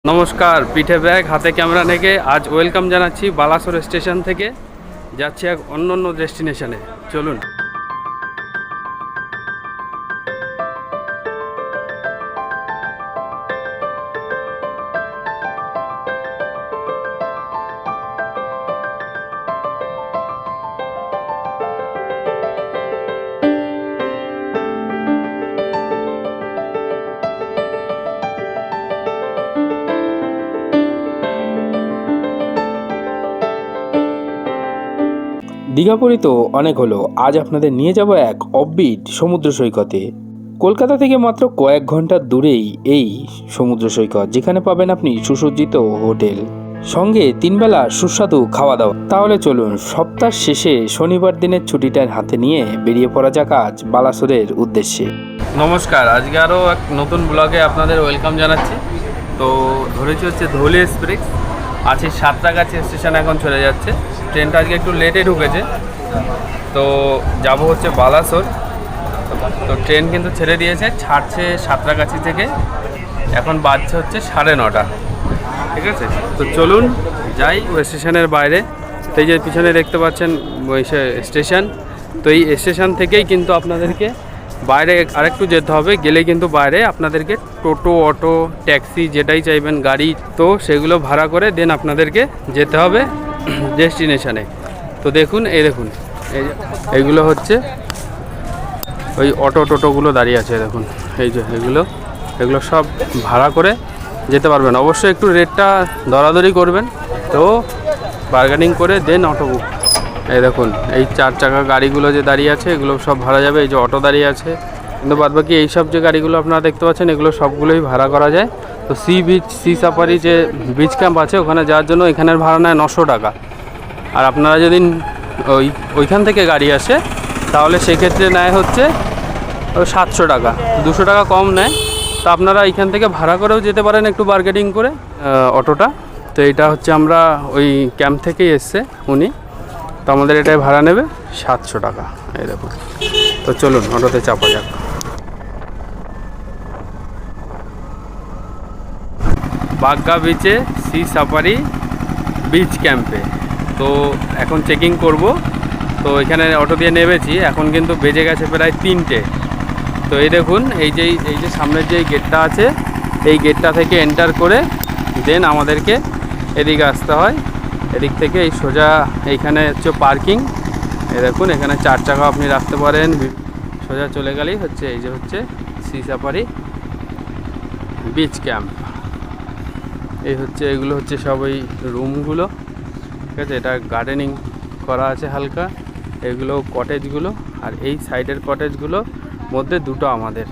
নমস্কার, পিঠে ব্যাগ হাতে ক্যামেরা থেকে আজ ওয়েলকাম জানাচ্ছি বালাসোর স্টেশন থেকে। যাচ্ছি এক অন্য ডেস্টিনেশনে, চলুন। দীঘাপুরী তো অনেক হলো, আজ আপনাদের নিয়ে যাব এক অফবিট সমুদ্র সৈকতে। কলকাতা থেকে মাত্র কয়েক ঘন্টা দূরেই এই সমুদ্র সৈকত, যেখানে পাবেন আপনি সুসজ্জিত হোটেল, সঙ্গে 3 বেলা সুস্বাদু খাওয়া দাওয়া। তাহলে চলুন, সপ্তাহ শেষে শনিবার দিনের ছুটিটার হাতে নিয়ে বেরিয়ে পড়া যাক আজ বালাসোরের উদ্দেশ্যে। নমস্কার, আজকে আরও এক নতুন ব্লগে আপনাদের ওয়েলকাম জানাচ্ছি। তো ধরেছি হচ্ছে ধৌলি এক্সপ্রেস, আছে সাঁতরাগাছি স্টেশন, এখন চলে যাচ্ছে। ট্রেনটা আজকে একটু লেটে ঢুকেছে, তো যাব হচ্ছে বালাসোর। তো ট্রেন কিন্তু ছেড়ে দিয়েছে, ছাড়ছে সাঁতরাগাছি থেকে। এখন বাজছে হচ্ছে 9:30, ঠিক আছে। তো চলুন যাই ওই স্টেশনের বাইরে। তো এই যে পিছনে দেখতে পাচ্ছেন ওই স্টেশন, তো এই স্টেশন থেকেই কিন্তু আপনাদেরকে বাইরে আরেকটু যেতে হবে। গেলে কিন্তু বাইরে আপনাদেরকে টোটো, অটো, ট্যাক্সি যেটাই চাইবেন গাড়ি, তো সেগুলো ভাড়া করে দেন আপনাদেরকে যেতে হবে ডেস্টিনেশনে। তো দেখুন, দেখুন এইগুলো হচ্ছে ওই অটো টোটোগুলো দাঁড়িয়ে আছে, দেখুন এই যে এগুলো সব ভাড়া করে যেতে পারবেন। অবশ্যই একটু রেটটা দরাদরি করবেন, তো বার্গেনিং করে দেন অটো বুক। এই দেখুন এই 4 চাকা গাড়িগুলো যে দাঁড়িয়ে আছে, এগুলো সব ভাড়া যাবে। এই যে অটো দাঁড়িয়ে আছে, কিন্তু বাদবাকি এইসব যে গাড়িগুলো আপনারা দেখতে পাচ্ছেন, এগুলো সবগুলোই ভাড়া করা যায়। তো সি সাফারি যে বিচ ক্যাম্প আছে, ওখানে যাওয়ার জন্য এখানের ভাড়া নেয় 900 টাকা। আর আপনারা যদি ওইখান থেকে গাড়ি আসে, তাহলে সেক্ষেত্রে নেয় হচ্ছে 700 টাকা, 200 টাকা কম নেয়। তো আপনারা এইখান থেকে ভাড়া করেও যেতে পারেন একটু বার্গেনিং করে অটোটা। তো এটা হচ্ছে আমরা ওই ক্যাম্প থেকেই এসছে উনি, তো আমাদের এটাই ভাড়া নেবে 700 টাকা। এই দেখুন, তো চলুন অটোতে চাপা যাক। বাগা বিচে সি সাফারি বিচ ক্যাম্পে। তো এখন চেকিং করব। তো এখানে অটো দিয়ে নেমেছি, এখন কিন্তু বেজে গেছে প্রায় 3টে। তো এই দেখুন এই যে সামনের যে গেটটা আছে, এই গেটটা থেকে এন্টার করে দেন আমাদেরকে এদিকে আসতে হয়। এদিক থেকে এই সোজা এইখানে হচ্ছে পার্কিং। এই দেখুন এখানে 4 চাকা আপনি রাখতে পারেন। সোজা চলে গেলেই হচ্ছে এই যে হচ্ছে সি সাফারি বিচ ক্যাম্প। এই হচ্ছে এগুলো হচ্ছে সব ওই রুমগুলো, ঠিক আছে। এটা গার্ডেনিং করা আছে হালকা, এগুলো কটেজগুলো। আর এই সাইডের কটেজগুলো মধ্যে 2টো আমাদের।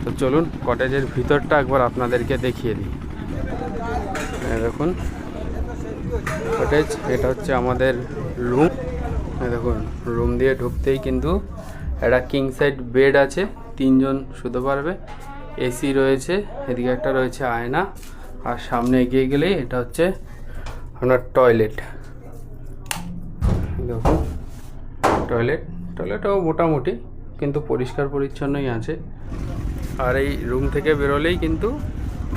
তো চলুন কটেজের ভিতরটা একবার আপনাদেরকে দেখিয়ে দিই। দেখুন কটেজ, এটা হচ্ছে আমাদের রুম। দেখুন রুম দিয়ে ঢুকতেই কিন্তু একটা কিং সাইড বেড আছে, 3 জন শুতে পারবে। এসি রয়েছে, এদিকে একটা রয়েছে আয়না, আর সামনে এগিয়ে গেলেই এটা হচ্ছে আপনার টয়লেট। দেখুন টয়লেটও মোটামুটি, কিন্তু পরিষ্কার পরিচ্ছন্নই আছে। আর এই রুম থেকে বেরোলেই কিন্তু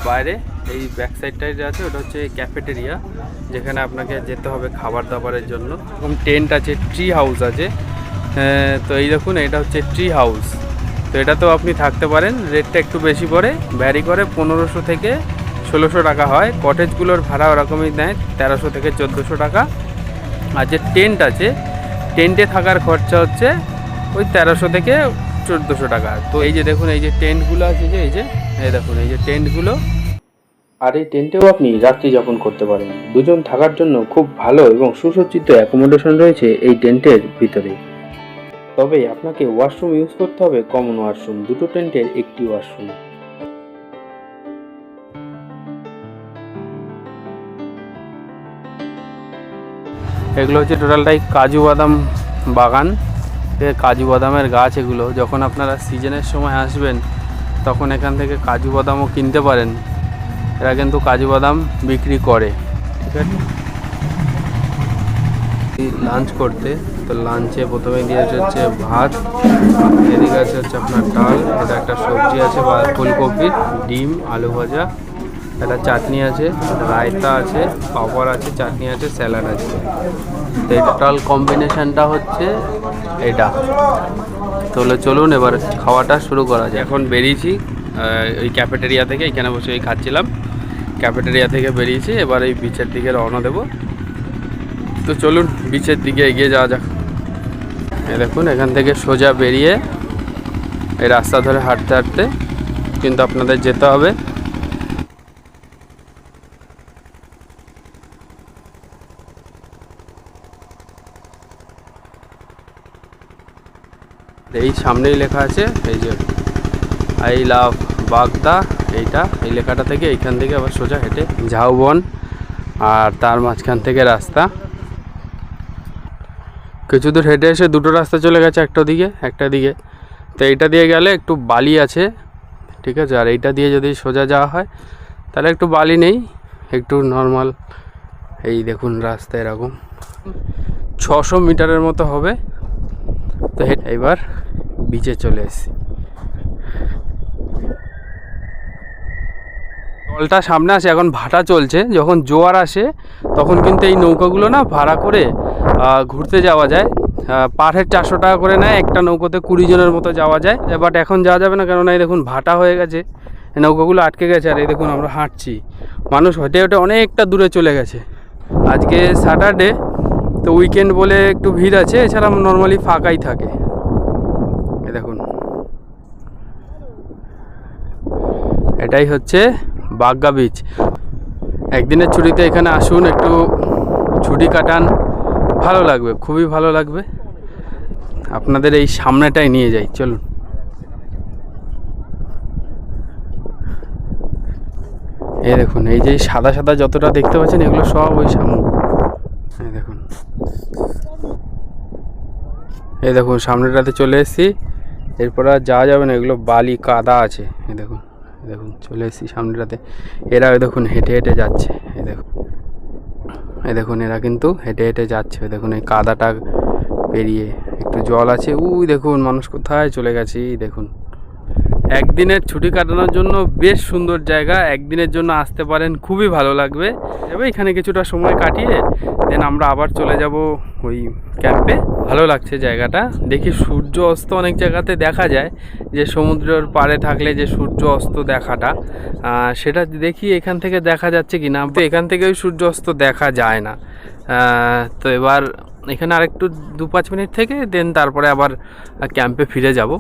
বাইরে এই ব্যাক সাইডটাই যে আছে, ওটা হচ্ছে ক্যাফেটেরিয়া, যেখানে আপনাকে যেতে হবে খাবার দাবারের জন্য। এরকম টেন্ট আছে, ট্রি হাউস আছে। তো এই দেখুন এটা হচ্ছে ট্রি হাউস। তো এটাতেও আপনি থাকতে পারেন, রেটটা একটু বেশি পড়ে, ভ্যারি করে 1500 থেকে 1600 টাকা হয়। কটেজগুলোর ভাড়া ওরকমই নেয়, 1300 থেকে 1400 টাকা। আর যে টেন্ট আছে, টেন্টে থাকার খরচা হচ্ছে ওই 1300 থেকে 1400 টাকা। তো এই যে দেখুন এই যে টেন্টগুলো আছে, এই দেখুন এই যে টেন্টগুলো। আর এই টেন্টেও আপনি রাত্রি যাপন করতে পারেন। 2 জন থাকার জন্য খুব ভালো এবং সুসজ্জিত অ্যাকোমোডেশন রয়েছে এই টেন্টের ভিতরে। তবে আপনাকে ওয়াশরুম ইউজ করতে হবে কমন ওয়াশরুম, 2টো টেন্টের একটি ওয়াশরুম। এগুলো হচ্ছে টোটালটাই কাজু বাদাম বাগান, কাজু বাদামের গাছ। এগুলো যখন আপনারা সিজনের সময় আসবেন, তখন এখান থেকে কাজু বাদামও কিনতে পারেন। এরা কিন্তু কাজু বাদাম বিক্রি করে, ঠিক আছে। লাঞ্চ করতে, তো লাঞ্চে প্রথমে দিয়েছে হচ্ছে ভাত, এদিকে আছে হচ্ছে আপনার ডাল, এটা একটা সবজি আছে বা ফুলকপি, ডিম, আলু ভাজা, একটা চাটনি আছে, রায়তা আছে, পাঁপড় আছে, চাটনি আছে, স্যালাড আছে। তো এই টোটাল কম্বিনেশনটা হচ্ছে এটা। তাহলে চলুন এবার খাওয়াটা শুরু করা যায়। এখন বেরিয়েছি ওই ক্যাফেটেরিয়া থেকে, এখানে বসে খাচ্ছিলাম। ক্যাফেটেরিয়া থেকে বেরিয়েছি, এবার এই বিচের দিকে রওনা দেব। তো চলুন বিচের দিকে এগিয়ে যাওয়া যাক। এই দেখুন এখান থেকে সোজা বেরিয়ে এই রাস্তা ধরে হাঁটতে হাঁটতে কিন্তু আপনাদের যেতে হবে এই সামনেই লেখা আছে, এই যে আই লাভ বাগদা, এইটা এই লেখাটা থেকে এইখান থেকে আবার সোজা হেঁটে ঝাউবন, আর তার মাঝখান থেকে রাস্তা। কিছু দূর হেঁটে এসে দুটো রাস্তা চলে গেছে, একটা দিকে। তো এইটা দিয়ে গেলে একটু বালি আছে, ঠিক আছে। আর এইটা দিয়ে যদি সোজা যাওয়া হয় তাহলে একটু বালি নেই, একটু নর্মাল। এই দেখুন রাস্তা এরকম 600 মিটারের মতো হবে। তো এইবার বিচে চলে এসেছি। জলটা সামনে আসে, এখন ভাটা চলছে। যখন জোয়ার আসে তখন কিন্তু এই নৌকাগুলো না ভাড়া করে ঘুরতে যাওয়া যায়। পার হেড 400 টাকা করে নেয়, একটা নৌকোতে 20 জনের মতো যাওয়া যায়। বাট এখন যাওয়া যাবে না, কেননা এই দেখুন ভাটা হয়ে গেছে, নৌকাগুলো আটকে গেছে। আর এই দেখুন আমরা হাঁটছি, মানুষ হেঁটে হেঁটে অনেকটা দূরে চলে গেছে। আজকে স্যাটারডে, তো উইকেন্ড বলে একটু ভিড় আছে, এছাড়া নর্মালি ফাঁকাই থাকে। এই দেখুন এটাই হচ্ছে বাগদা বিচ। একদিনের ছুটিতে এখানে আসুন, একটু ছুটি কাটান, ভালো লাগবে, খুবই ভালো লাগবে। আপনাদের এই সামনেটাই নিয়ে যাই, চলুন। এই দেখুন এই যে সাদা সাদা যতটা দেখতে পাচ্ছেন, এগুলো সব ওই শামুক। এই দেখুন, এই দেখুন সামনেটাতে চলে এসেছি। এরপর আর যাওয়া যাবে না, এগুলো বালি কাদা আছে। এই দেখুন, দেখুন চলে এসেছি সামনেটাতে। এরা দেখুন হেঁটে হেঁটে যাচ্ছে। এই দেখুন এরা কিন্তু হেঁটে হেঁটে যাচ্ছে। দেখুন এই কাদাটা পেরিয়ে একটু জল আছে, উই দেখুন মানুষ কোথায় চলে গেছে। দেখুন একদিনের ছুটি কাটানোর জন্য বেশ সুন্দর জায়গা, একদিনের জন্য আসতে পারেন, খুবই ভালো লাগবে। এবার এখানে কিছুটা সময় কাটিয়ে দেন আমরা আবার চলে যাব ওই ক্যাম্পে। ভালো লাগছে জায়গাটা, দেখি সূর্য অস্ত অনেক জায়গাতে দেখা যায়, যে সমুদ্রের পাড়ে থাকলে যে সূর্য অস্ত দেখাটা, সেটা দেখি এখান থেকে দেখা যাচ্ছে কি না। এখান থেকে ওই সূর্য অস্ত দেখা যায় না। তো এবার এখানে আরেকটু 2-5 মিনিট থেকে দেন তারপরে আবার ক্যাম্পে ফিরে যাব।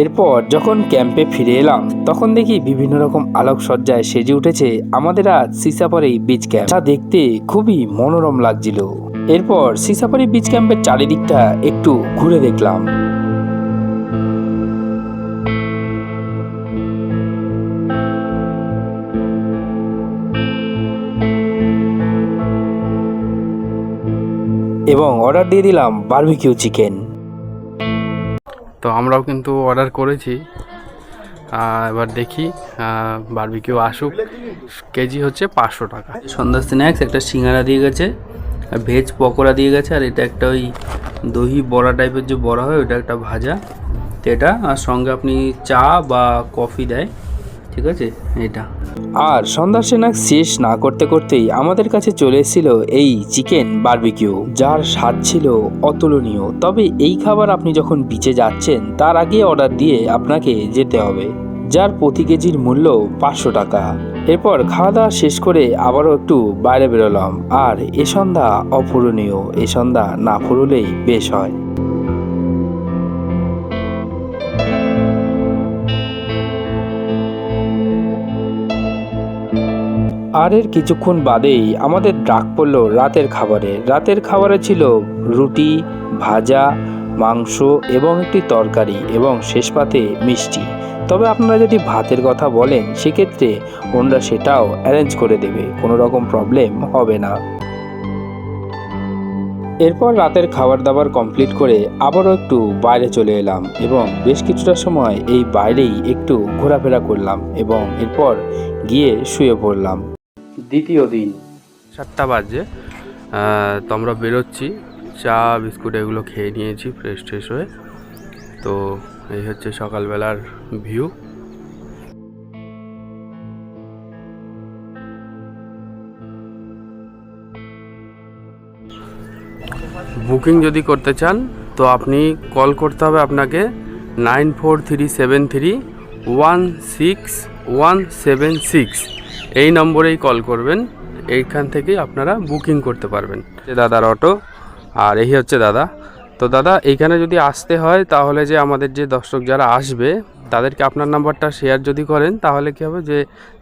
এরপর যখন ক্যাম্পে ফিরে এলাম, তখন দেখি বিভিন্ন রকম আলোকসজ্জায় সেজে উঠেছে আমাদের আজ সিসাপাড়ি বিচ ক্যাম্প, যা দেখতে খুবই মনোরম লাগছিল। এরপর সিসাপাড়ি বিচ ক্যাম্পের চারিদিকটা একটু ঘুরে দেখলাম। এবং অর্ডার দিয়ে দিলাম বারবিকিউ চিকেন। তো আমরাও কিন্তু অর্ডার করেছি, এবার দেখি বারবিকিউ আসুক। কেজি হচ্ছে 500 টাকা। সন্ধ্যা স্ন্যাক্স একটা সিঙ্গারা দিয়ে গেছে, আর ভেজ পকোড়া দিয়ে গেছে, আর এটা একটা ওই দহি বড়া টাইপের যে বড়া হয়, ওটা একটা ভাজা। তো এটা আর সঙ্গে আপনি চা বা কফি দেয়, ঠিক আছে এটা। আর সন্ধ্যা স্ন্যাক্স শেষ না করতে করতেই আমাদের কাছে চলে এসেছিল এই চিকেন বারবিকিউ, যার স্বাদ ছিল অতুলনীয়। তবে এই খাবার আপনি যখন বিচে যাচ্ছেন তার আগে অর্ডার দিয়ে আপনাকে যেতে হবে, যার প্রতি কেজির মূল্য 500 টাকা। এরপর খাওয়া দাওয়া শেষ করে আবারও একটু বাইরে বেরোলাম। আর এ সন্ধ্যা অপূরণীয়, এ সন্ধ্যা না ফুরলেই বেশ হয়। আর এর কিছুক্ষণ বাদেই আমাদের ডাক পড়লো রাতের খাবারে ছিল রুটি, ভাজা, মাংস এবং একটি তরকারি এবং শেষ পাতে মিষ্টি। তবে আপনারা যদি ভাতের কথা বলেন সেক্ষেত্রে ওনারা সেটাও অ্যারেঞ্জ করে দেবে, কোনো রকম প্রবলেম হবে না। এরপর রাতের খাবার দাবার কমপ্লিট করে আবারও একটু বাইরে চলে এলাম এবং বেশ কিছুটা সময় এই বাইরেই একটু ঘোরাফেরা করলাম এবং এরপর গিয়ে শুয়ে পড়লাম। দ্বিতীয় দিন 7টা বাজে, তো আমরা বেরোচ্ছি। চা বিস্কুট এগুলো খেয়ে নিয়েছি ফ্রেশ হয়ে। তো এই হচ্ছে সকালবেলার ভিউ। বুকিং যদি করতে চান তো আপনি কল করতে হবে আপনাকে 9437316176 এই নম্বরেই কল করবেন। এইখান থেকেই আপনারা বুকিং করতে পারবেন। দাদার অটো, আর এই হচ্ছে দাদা। তো দাদা এইখানে যদি আসতে হয় তাহলে যে আমাদের যে দর্শক যারা আসবে তাদেরকে আপনার নাম্বারটা শেয়ার যদি করেন তাহলে কী হবে যে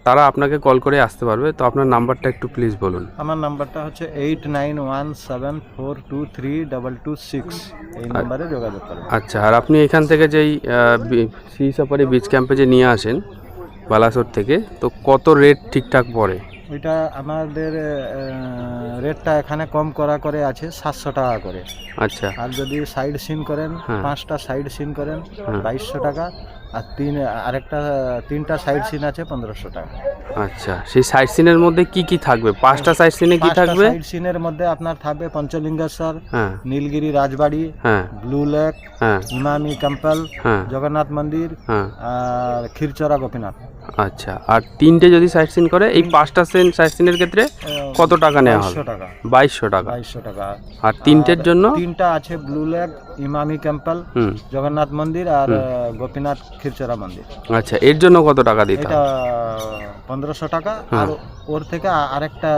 তারা আপনাকে কল করে আসতে পারবে। তো আপনার নাম্বারটা একটু প্লিজ বলুন। আমার নাম্বারটা হচ্ছে 8917423226, এই নাম্বারে যোগাযোগ করবেন। আচ্ছা, আর আপনি এখান থেকে যেই সি সাফারি বিচ ক্যাম্পে যে নিয়ে আসেন বালাসোর থেকে, তো কত রেট ঠিকঠাক পড়ে? ওইটা আমাদের রেটটা এখানে কম করা করে আছে 700 টাকা করে। আচ্ছা, আর যদি সাইড সিন করেন, হ্যাঁ। 5টা সাইড সিন করেন হ্যাঁ। 2200 টাকা, আর তিনটা সাইড সিন আছে 1500 টাকা। আচ্ছা, সেই সাইট সিনের মধ্যে কি কি থাকবে? 5টা সাইট সিনে কি থাকবে? সাইড সিনের মধ্যে আপনার থাকবে পঞ্চলিঙ্গেশ্বর, হ্যাঁ নীলগিরি রাজবাড়ি, হ্যাঁ ব্লু লেক, হ্যাঁ ইমামি টেম্পল, হ্যাঁ জগন্নাথ মন্দির, হ্যাঁ। আর ক্ষীরচরা গোপীনাথ। আচ্ছা, আর তিনটে যদি সাইট সিন করে এই 5টা সাইট সিনের ক্ষেত্রে কত টাকা নেওয়া হবে? 2200 টাকা। 2200 টাকা। 2200 টাকা। আর তিনটের জন্য? তিনটা আছে ব্লু লেক, ইমামি টেম্পল, হুম। জগন্নাথ মন্দির, আর গোপীনাথ ক্ষীরচরা মন্দির। আচ্ছা, এর জন্য কত টাকা দিতে এটা হবে? 1500 টাকা। হ্যাঁ। আর ওর থেকে আরেকটা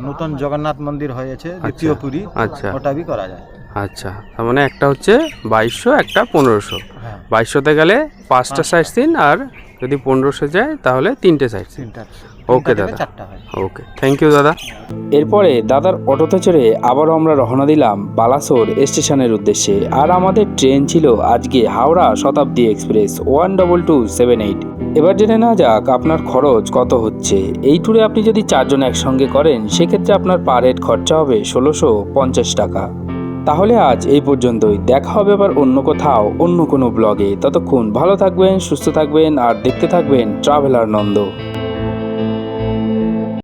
নতুন জগন্নাথ মন্দির হয়েছে দ্বিতীয় পুরী, আচ্ছা ওটা বি করা যায়। আচ্ছা, তার মানে একটা হচ্ছে 2200, একটা 1500। হ্যাঁ, 2200তে গেলে 5টা সাইট সিন, আর যদি 1500 যায় তাহলে 3টে সাইট সিন। তিনটা। ওকে তিনটা থেকে দাদা, চারটা হয়। ওকে, থ্যাংক ইউ দাদা। এরপরে দাদার অটোতে চড়ে আবারও আমরা রওনা দিলাম বালাসোর স্টেশনের উদ্দেশ্যে। আর আমাদের ট্রেন ছিল আজকে হাওড়া শতাব্দী এক্সপ্রেস 12278। এবার জেনে না যাক আপনার খরচ কত হচ্ছে। এই ট্যুরে আপনি যদি 4 জন একসঙ্গে করেন সেক্ষেত্রে আপনার পার হেড খরচা হবে 1650 টাকা। তাহলে আজ এই পর্যন্তই, দেখা হবে আবার অন্য কোথাও অন্য কোনো ব্লগে। ততক্ষণ ভালো থাকবেন, সুস্থ থাকবেন আর দেখতে থাকবেন ট্রাভেলার নন্দ।